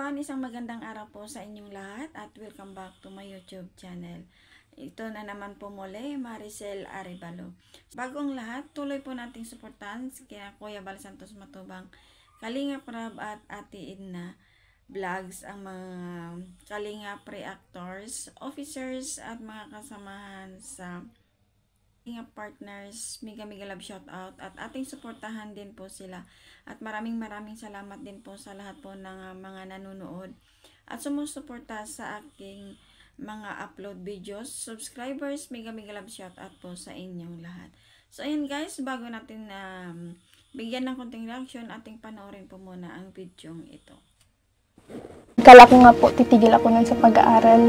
everyone, isang magandang araw po sa inyong lahat at welcome back to my YouTube channel. Ito na naman po muli, Maricel Arevalo. Bagong lahat, tuloy po nating suportahan kina Kuya Bal Santos Matubang, Kalingap Rab at Ate Edna Vlogs, ang mga Kalingap reactors, officers at mga kasamahan sa Kalingap partners, mega love shout out at ating suportahan din po sila. At maraming salamat din po sa lahat po ng mga nanonood at sumusuporta sa aking mga upload videos. Subscribers, mega love shout out po sa inyong lahat. So ayun guys, bago natin bigyan ng konting reaction, ating panoorin po muna ang video ito. Kala ko nga po, titigil ako nun sa pag-aaral.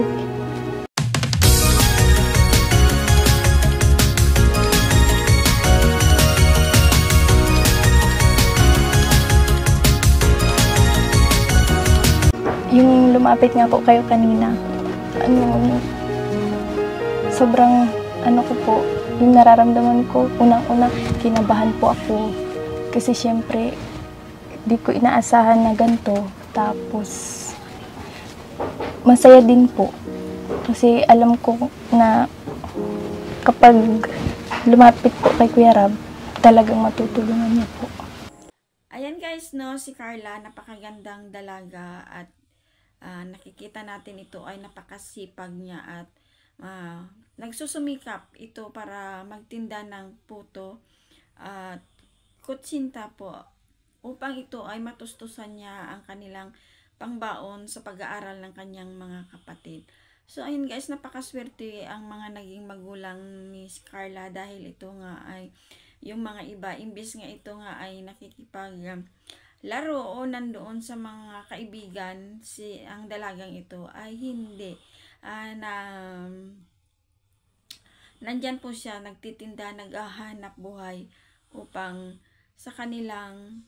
Yung lumapit nga po kayo kanina, sobrang ko po, yung nararamdaman ko, unang-una, kinabahan po ako. Kasi syempre, di ko inaasahan na ganito. Tapos, masaya din po. Kasi alam ko na kapag lumapit po kay Kuya Rab, talagang matutulungan niya po. Ayan guys, no, si Carla, napakagandang dalaga at nakikita natin ito ay napakasipag niya at nagsusumikap ito para magtinda ng puto at kutsinta po upang ito ay matustusan niya ang kanilang pangbaon sa pag-aaral ng kanyang mga kapatid. So ayun guys, napakaswerte ang mga naging magulang ni Carla dahil ito nga ay yung mga iba, imbes nga ito nga ay nakikipag laro o nandoon sa mga kaibigan, ang dalagang ito ay hindi nandyan po siya, nagtitinda, naghahanap buhay upang sa kanilang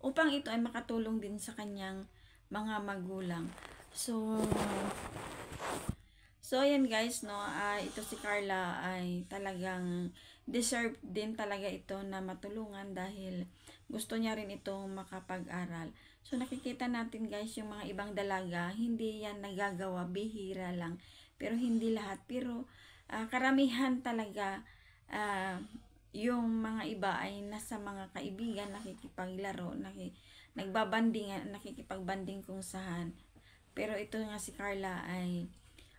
upang ito ay makatulong din sa kanyang mga magulang. So ayan guys, no, ito si Carla ay talagang deserve din talaga ito na matulungan dahil gusto niya rin itong makapag-aral. So nakikita natin guys, yung mga ibang dalaga, hindi yan nagagawa, bihira lang. Pero hindi lahat, pero karamihan talaga yung mga iba ay nasa mga kaibigan, nakikipaglaro, nagbabanding, nakikipagbanding kung saan. Pero ito nga si Carla ay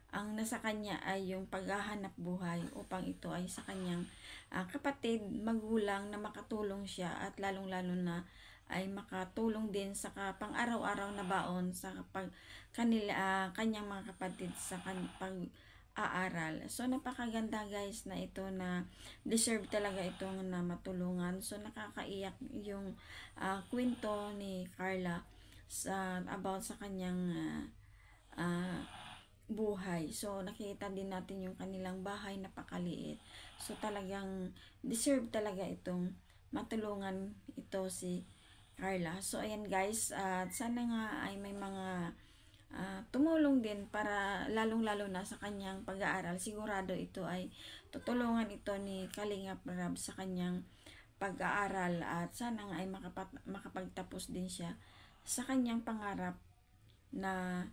ang nasa kanya ay yung paghahanap buhay upang ito ay sa kanyang kapatid, magulang na makatulong siya at lalong-lalo na ay makatulong din sa pang-araw-araw na baon sa kanyang mga kapatid sa pag-aaral. So napakaganda guys na ito na deserve talaga itong na matulungan. So nakakaiyak yung kwento ni Carla about sa kanyang buhay. So nakita din natin yung kanilang bahay, napakaliit. So talagang deserve talaga itong matulungan ito si Carla. So ayan guys, sana nga ay may mga tumulong din para lalong-lalo na sa kanyang pag-aaral. Sigurado ito ay tutulungan ito ni Kalingap Rab sa kanyang pag-aaral at sana nga ay makapagtapos din siya sa kanyang pangarap na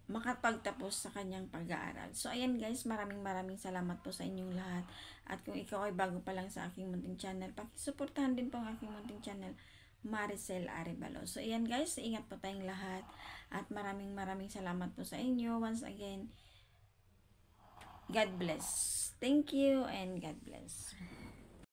makapagtapos sa kanyang pag-aaral. So ayan guys, maraming salamat po sa inyong lahat. At kung ikaw ay bago pa lang sa aking munting channel, pakisuportahan din po ang aking munting channel, Maricel Arevalo. So ayan guys, ingat po tayong lahat. At maraming salamat po sa inyo. Once again, God bless. Thank you and God bless.